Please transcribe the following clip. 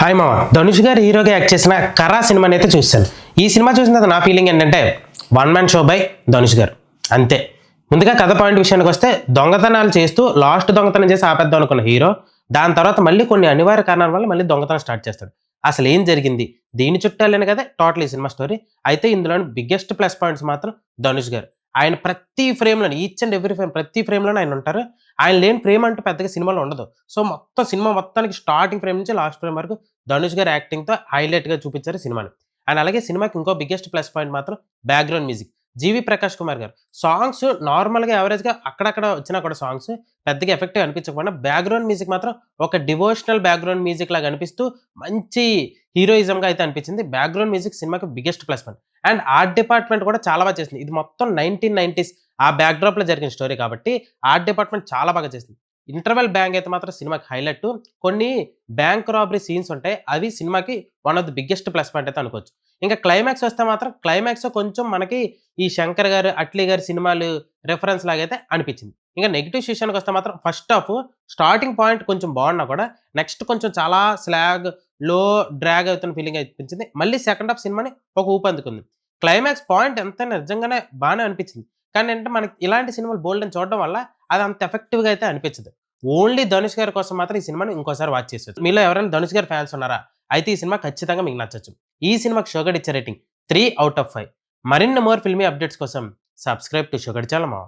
Hi మామ, ధనుష్ గారు హీరోగా యాక్ట్ చేసిన కరా సినిమాని అయితే చూశాను. ఈ సినిమా చూసిన తర్వాత నా ఫీలింగ్ ఏంటంటే one man show by Dhanush గారు అంతే. ముందుగా కథ పాయింట్ విషయానికి వస్తే దొంగతనాలు చేస్తూ లాస్ట్ దొంగతనం చేసి ఆపేద్దాం అనుకున్న హీరో దాని తర్వాత మళ్ళీ కొన్ని అనివార్య కారణాల వల్ల మళ్ళీ దొంగతనం స్టార్ట్ చేస్తాడు. అసలు ఏం జరిగింది దీని చుట్టాలని కదా టోటల్ ఈ సినిమా స్టోరీ. అయితే ఇందులోని బిగ్గెస్ట్ ప్లస్ పాయింట్స్ మాత్రం ధనుష్ గారు. ఆయన ప్రతి ఫ్రేమ్లో ఈచ్ అండ్ ఎవ్రీ ఫ్రేమ్ ప్రతి ఫ్రేమ్లోనే ఆయన ఉంటారు. ఆయన లేని ఫ్రేమ్ అంటూ పెద్దగా సినిమాలో ఉండదు. సో మొత్తం సినిమా మొత్తానికి స్టార్టింగ్ ఫ్రేమ్ నుంచి లాస్ట్ ఫ్రేమ్ వరకు ధనుష్ గారి యాక్టింగ్‌తో హైలైట్‌గా చూపించారు సినిమాని. అండ్ అలాగే సినిమాకి ఇంకో బిగ్గెస్ట్ ప్లస్ పాయింట్ మాత్రం బ్యాక్‌గ్రౌండ్ మ్యూజిక్. 'జీవి ప్రకాష్ కుమార్' గారు. సాంగ్స్ నార్మల్‌గా యావరేజ్‌గా అక్కడక్కడ వచ్చినా కూడా సాంగ్స్ పెద్దగా ఎఫెక్టివ్ అనిపించకపోయినా బ్యాక్‌గ్రౌండ్ మ్యూజిక్ మాత్రం ఒక డివోషనల్ బ్యాక్‌గ్రౌండ్ మ్యూజిక్ లాగా అనిపిస్తూ మంచి హీరోయిజంగా అయితే అనిపించింది. బ్యాక్‌గ్రౌండ్ మ్యూజిక్ సినిమాకి biggest plus point. And art department కూడా చాలా బాగా చేసింది. ఇది మొత్తం 1990s ఆ బ్యాక్‌డ్రాప్‌లో జరిగిన స్టోరీ కాబట్టి ఆర్ట్ డిపార్ట్మెంట్ చాలా బాగా చేసింది. ఇంటర్వెల్ బ్యాంగ్ అయితే మాత్రం సినిమాకి హైలైట్. కొన్ని బ్యాంక్ రాబరీ సీన్స్ ఉంటాయి. అవి సినిమాకి one of the biggest plus point అయితే అనుకోవచ్చు. ఇంకా క్లైమాక్స్ వస్తే మాత్రం క్లైమాక్స్ కొంచెం మనకి ఈ 'శంకర్' గారు, 'అట్లీ' గారి సినిమాలు రిఫరెన్స్ లాగైతే అనిపించింది. ఇంకా నెగెటివ్స్ విషయానికి వస్తే మాత్రం ఫస్ట్ హాఫ్ స్టార్టింగ్ పాయింట్ కొంచెం బాగున్నా కూడా నెక్స్ట్ కొంచెం చాలా లో డ్రాగ్ అవుతున్న ఫీలింగ్ అనిపించింది. మళ్ళీ సెకండ్ హాఫ్ సినిమాని ఒక ఊపు అందుకుంది. క్లైమాక్స్ పాయింట్ ఎంతైనా నిజంగానే బానే అనిపించింది. కానీ అంటే మనకి ఇలాంటి సినిమాలు బోలెడన్ని చూడడం వల్ల అది అంత ఎఫెక్టివ్‌గా అయితే అనిపించదు. ఓన్లీ ధనుష్ గారి కోసం మాత్రం ఈ సినిమాని ఇంకోసారి వాచ్ చేసేయొచ్చు. మీలో ఎవరైనా ధనుష్ గారి ఫ్యాన్స్ ఉన్నారా? అయితే ఈ సినిమా ఖచ్చితంగా మీకు నచ్చొచ్చు. ఈ సినిమాకి షోగడ్ ఇచ్చే రేటింగ్ 3/5. మరిన్ని మోర్ ఫిల్మీ అప్డేట్స్ కోసం సబ్స్క్రైబ్ టు షోగడ్ ఛానల్ మామ.